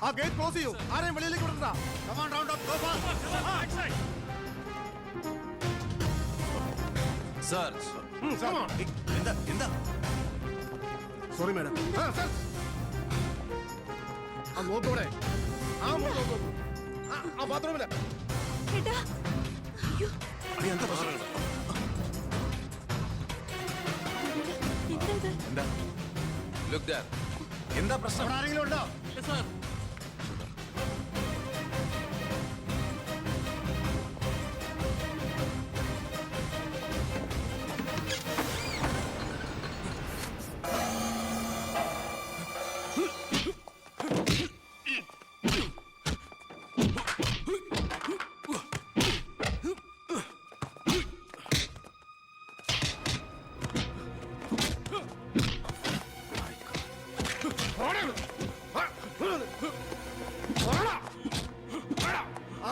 ആ gate close ചെയ്യൂ. ആരെയും വെളിയിലേക്ക് വിടണ്ട. Come on, round up, go fast. Sir എന്താ സോറി മാഡം. ആ നോക്കൂടെ, ആ നോക്കൂ, ആ ബാത്റൂമില്. എന്താ പ്രശ്നം? എന്താ ലുക്ക് ദാറ്റ്, എന്താ പ്രശ്നം? ആരെങ്കിലും ഉണ്ടോ? സർ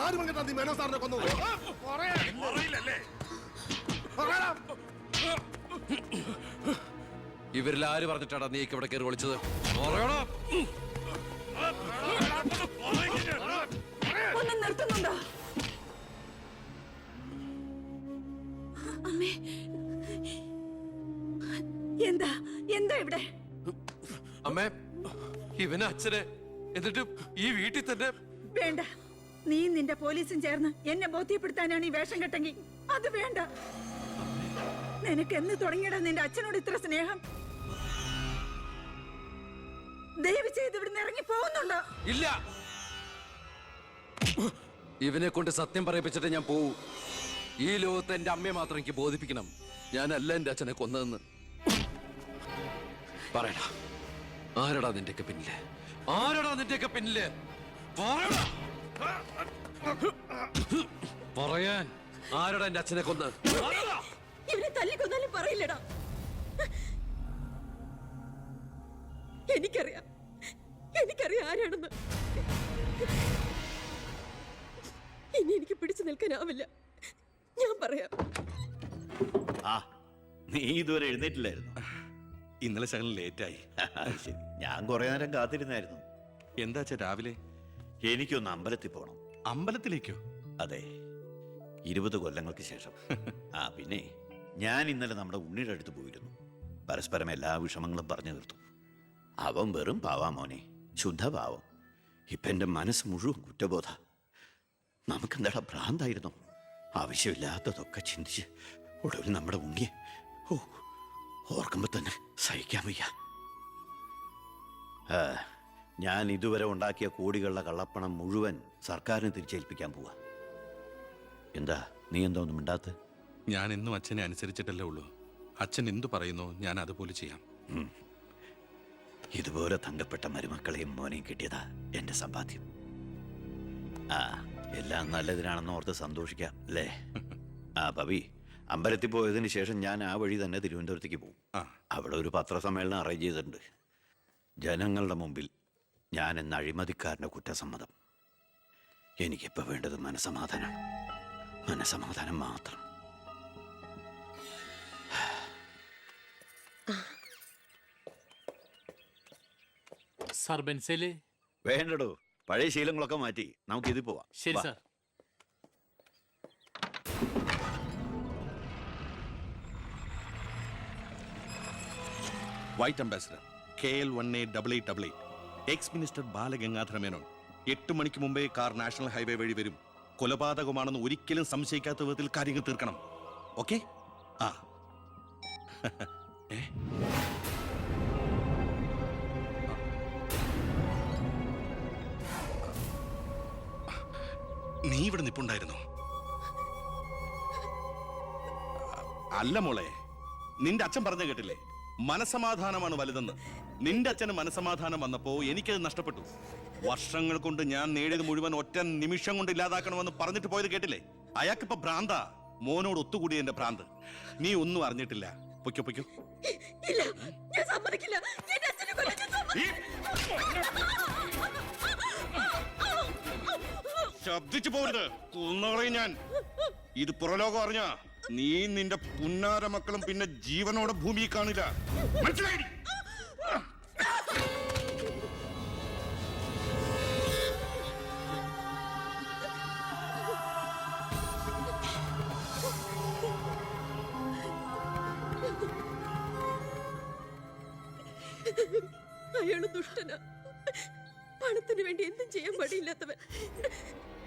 ആരും കേട്ടാ നീ മേനോ സാറിനെ കൊന്നത്? ഇവരിൽ ആര് പറഞ്ഞിട്ടാണ് നീ ഇവിടെ കയറി വിളിച്ചത്? നിർത്തുന്നുണ്ടോ? അമ്മേ, എന്താ എന്താ ഇവിടെ? അമ്മേ, ഇവന് അച്ഛനെ, എന്നിട്ട് ഈ വീട്ടിൽ തന്നെ. വേണ്ട, നീ നിന്റെ പോലീസും ചേർന്ന് എന്നെ ബോധ്യപ്പെടുത്താനാണ് ഈ വേഷം കെട്ടെങ്കിൽ അത് വേണ്ട. നിനക്ക് എന്ന് തുടങ്ങിയടാ നിന്റെ അച്ഛനോട് ഇത്ര സ്നേഹം? ദയവ് ചെയ്ത് ഇവിടുന്ന് ഇറങ്ങി പോകുന്നുണ്ടോ? ഇല്ല, ഇവനെ കൊണ്ട് സത്യം പറയിപ്പിച്ചിട്ട് ഞാൻ പോവൂ. ഈ ലോകത്ത് എന്റെ അമ്മയെ മാത്രം എനിക്ക് ബോധിപ്പിക്കണം ഞാനല്ല എന്റെ അച്ഛനെ കൊന്നതെന്ന്. പറയടാ, ആരടാ നിന്റെയൊക്കെ പിന്നില്? ആരടാ നിന്റെയൊക്കെ പിന്നില്? പറയാൻ ആരടാ എന്റെ അച്ഛനെ കൊന്ന്? ഇവനെ തല്ലിക്കൊന്നാലും പറയില്ലടാ. എനിക്കറിയാം ആരാണെന്ന്. ഇനി എനിക്ക് പിടിച്ചു നിൽക്കാനാവില്ല. ഞാൻ പറയാം. നീ ഇതുവരെ എഴുന്നേറ്റില്ലായിരുന്നു? ഇന്നലെ ശകലം ലേറ്റായി. ശരി, ഞാൻ കുറെ നേരം കാത്തിരുന്നായിരുന്നു. എന്താ രാവിലെ? എനിക്കൊന്ന് അമ്പലത്തിൽ പോകണം. അമ്പലത്തിലേക്കോ? അതെ, 20 കൊല്ലങ്ങൾക്ക് ശേഷം. പിന്നെ ഞാൻ ഇന്നലെ നമ്മുടെ ഉണ്ണിയുടെ അടുത്ത് പോയിരുന്നു. പരസ്പരം എല്ലാ വിഷമങ്ങളും പറഞ്ഞു തീർത്തു. അവൻ വെറും പാവാ മോനെ, ശുദ്ധഭാവം. ഇപ്പം എൻ്റെ മനസ്സ് മുഴുവൻ കുറ്റബോധ. നമുക്കെന്താടാ ഭ്രാന്തായിരുന്നു? ആവശ്യമില്ലാത്തതൊക്കെ ചിന്തിച്ച് ഒടുവിൽ നമ്മുടെ ഉണ്ണിയെ ഓർക്കുമ്പോൾ തന്നെ സഹിക്കാൻ വയ്യ. ഞാൻ ഇതുവരെ ഉണ്ടാക്കിയ കോടികളുടെ കള്ളപ്പണം മുഴുവൻ സർക്കാരിന് തിരിച്ചേൽപ്പിക്കാൻ പോവാ. എന്താ നീ എന്താ ഒന്നും മിണ്ടാത്ത? ഞാൻ എന്നും അച്ഛനെ അനുസരിച്ചിട്ടല്ലേ ഉള്ളൂ. അച്ഛൻ എന്തു പറയുന്നോ ഞാൻ അതുപോലെ ചെയ്യാം. ഇതുപോലെ തങ്കപ്പെട്ട മരുമക്കളെയും മോനെയും കിട്ടിയതാ എൻ്റെ സമ്പാദ്യം. എല്ലാം നല്ലതിനാണെന്ന് ഓർത്ത് സന്തോഷിക്കാം അല്ലേ? പവി, അമ്പലത്തിൽ പോയതിന് ശേഷം ഞാൻ ആ വഴി തന്നെ തിരുവനന്തപുരത്തേക്ക് പോകും. അവിടെ ഒരു പത്രസമ്മേളനം അറേഞ്ച് ചെയ്തിട്ടുണ്ട്. ജനങ്ങളുടെ മുമ്പിൽ ഞാൻ എന്ന അഴിമതിക്കാരൻ്റെ കുറ്റസമ്മതം. എനിക്കിപ്പോൾ വേണ്ടത് മനസമാധാനമാണ്. മനസമാധാനം മാത്രം. സാർ, ബെൻസേല് വേണ്ടടോ, പഴയ ശീലങ്ങളൊക്കെ മാറ്റി നമുക്ക് ഇതിൽ പോവാം. ശരി sir. White ambassador KL1888 X minister Balagangadhara Menon. 8 മണിക്ക് മുമ്പേ കാർ നാഷണൽ ഹൈവേ വഴി വരും. കൊലപാതകമാണെന്ന് ഒരിക്കലും സംശയിക്കാത്ത വിധത്തിൽ കാര്യങ്ങൾ തീർക്കണം. ഓക്കെ? നീ ഇവിടെ നിപ്പുണ്ടായിരുന്നോ? അല്ല മോളെ, നിന്റെ അച്ഛൻ പറഞ്ഞ കേട്ടില്ലേ? മനസമാധാനമാണ് വലുതെന്ന്. നിന്റെ അച്ഛന് മനസമാധാനം വന്നപ്പോ എനിക്കത് നഷ്ടപ്പെട്ടു. വർഷങ്ങൾ കൊണ്ട് ഞാൻ നേടിയത് മുഴുവൻ ഒറ്റ നിമിഷം കൊണ്ട് ഇല്ലാതാക്കണമെന്ന് പറഞ്ഞിട്ട് പോയത് കേട്ടില്ലേ? അയാൾക്കിപ്പോ ഭ്രാന്താ. മോനോട് ഒത്തുകൂടിയ എന്റെ ഭ്രാന്ത്. നീ ഒന്നും അറിഞ്ഞിട്ടില്ല. പൊയ്ക്കോ പൊയ്ക്കോ. ശബ്ദിച്ചു പോരുത്, കൊന്നുകളയും ഞാൻ. ഇത് പുറലോകം അറിഞ്ഞ നീ നിന്റെ പുന്നാര മക്കളും പിന്നെ ജീവനോടെ ഭൂമിയിൽ കാണില്ല. മനസ്സിലായി? അയാള് ദുഷ്ടനാ. പണത്തിന് വേണ്ടി എന്തും ചെയ്യാൻ മടിയില്ലാത്തവൻ.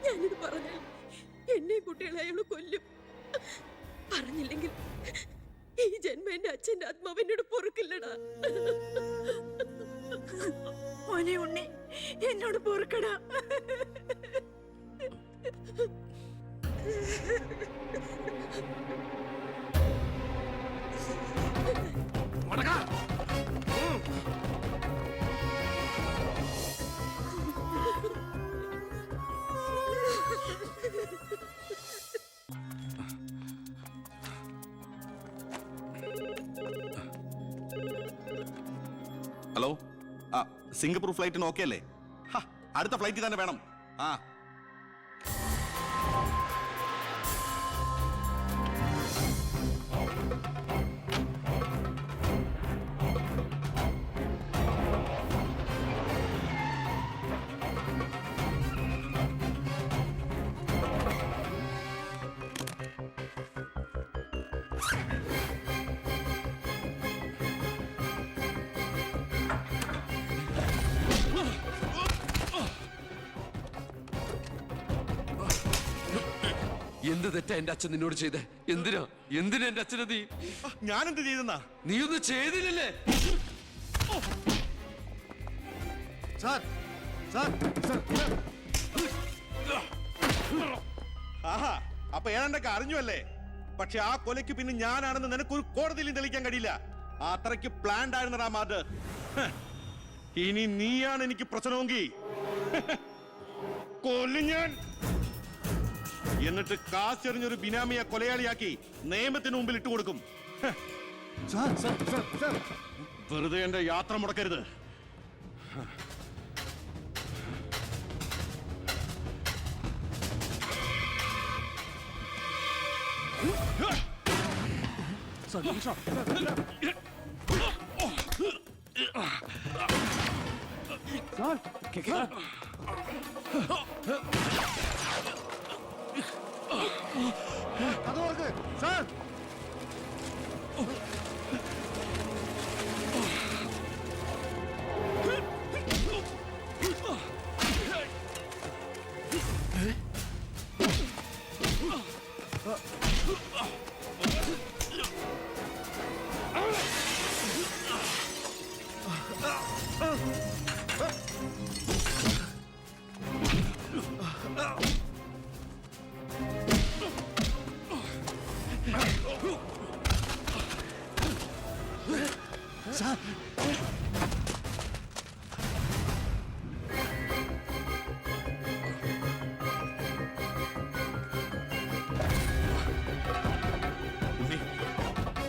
ഞാനിത് പറഞ്ഞാൽ എന്നെ കുട്ടികളെ അയാള് കൊല്ലും. പറഞ്ഞില്ലെങ്കിൽ ഈ ജന്മം എന്റെ അച്ഛന്റെ ആത്മാവിനോട് പൊറുക്കില്ലടാ. മോനെ ഉണ്ണി, എന്നോട് പൊറുക്കടാ. ഹലോ, ആ സിംഗപ്പൂർ ഫ്ലൈറ്റിന് ഓക്കെ അല്ലേ? അടുത്ത ഫ്ലൈറ്റിൽ തന്നെ വേണം. ആ എന്ത് തെറ്റാ എന്റെ അച്ഛൻ നിന്നോട് ചെയ്തേ? എന്തിനാ എന്റെ അച്ഛനെ നീ ഞാനെന്ത് ചെയ്തെന്നാ? നീ ഒന്നും ചെയ്തില്ലല്ലേ? സാർ സാർ സാർ ആഹാ, അപ്പൊ ഏതാണ്ടൊക്കെ അറിഞ്ഞു അല്ലേ? പക്ഷെ ആ കൊലയ്ക്ക് പിന്നെ ഞാനാണെന്ന് നിനക്കൊരു കോടതിയിലും തെളിയിക്കാൻ കഴിയില്ല. അത്രയ്ക്ക് പ്ലാൻഡ് ആയിരുന്നടാ മാത്. ഇനി നീയാണ് എനിക്ക് പ്രശ്നമെങ്കിൽ കൊല്ലും ഞാൻ. എന്നിട്ട് കാശെറിഞ്ഞൊരു ബിനാമിയെ കൊലയാളിയാക്കി നിയമത്തിന് മുമ്പിൽ ഇട്ടുകൊടുക്കും. സാർ സാർ സാർ സാർ വെറുതെ എന്റെ യാത്ര മുടക്കരുത്. അത് നോക്ക് സാർ.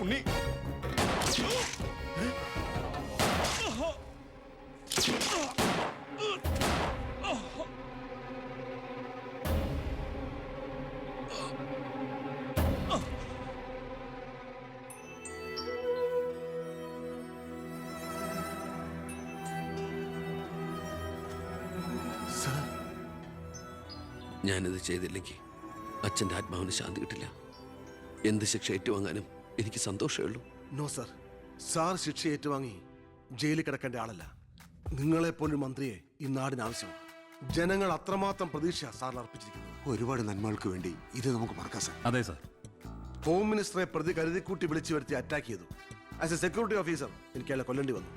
ഉണ്ണി, ഞാനിത് ചെയ്തില്ലെങ്കിൽ അച്ഛന്റെ ആത്മാവിന് ശാന്തി കിട്ടില്ല. എന്ത് ശിക്ഷ ഏറ്റുവാങ്ങാനും എനിക്ക് സന്തോഷമേ ഉള്ളൂ. നോ സാർ, സാർ ശിക്ഷ ഏറ്റുവാങ്ങി ജയിലിൽ കിടക്കേണ്ട ആളല്ല. നിങ്ങളെപ്പോലൊരു മന്ത്രിയെ ഈ നാടിന് ആവശ്യമാണ്. ജനങ്ങൾ അത്രമാത്രം പ്രതീക്ഷ സാറിന് അർപ്പിച്ചിരിക്കുന്നത്. ഒരുപാട് നന്മകൾക്ക് വേണ്ടി ഇത് നമുക്ക് മറക്കാം സാർ. അതെ സാർ. ഹോം മിനിസ്റ്ററെ പ്രതി കരുതിക്കൂട്ടി വിളിച്ചു വരുത്തി അറ്റാക്ക് ചെയ്തു. ആസ് എ സെക്യൂരിറ്റി ഓഫീസർ എനിക്ക് അയാളെ കൊല്ലേണ്ടി വന്നു.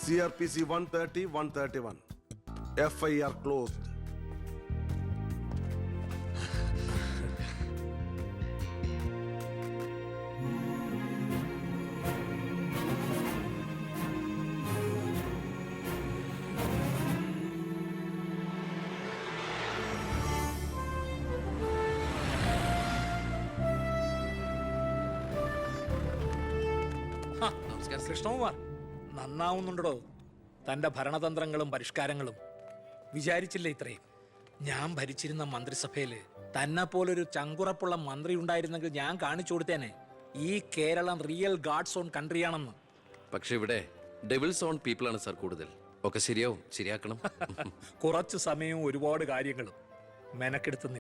CRPC 130, 131 FIR closed. കൃഷ്ണകുമാർ നന്നാവുന്നുണ്ടോ? തന്റെ ഭരണതന്ത്രങ്ങളും പരിഷ്കാരങ്ങളും വിചാരിച്ചില്ല ഇത്രയും. ഞാൻ ഭരിച്ചിരുന്ന മന്ത്രിസഭയില് തന്നെ പോലൊരു ചങ്കുറപ്പുള്ള മന്ത്രി ഉണ്ടായിരുന്നെങ്കിൽ ഞാൻ കാണിച്ചു കൊടുത്തേനെ ഈ കേരളം റിയൽ ഗാഡ്സ് ഓൺ കൺട്രിയാണെന്ന്. പക്ഷെ ഇവിടെ ഡെവിൾസ് ഓൺ പീപ്പിൾ ആണ് സാർ കൂടുതൽ. ഒക്കെ ശരിയാവും, ശരിയാക്കണം. കുറച്ചു സമയവും ഒരുപാട് കാര്യങ്ങളും മെനക്കെടുത്ത്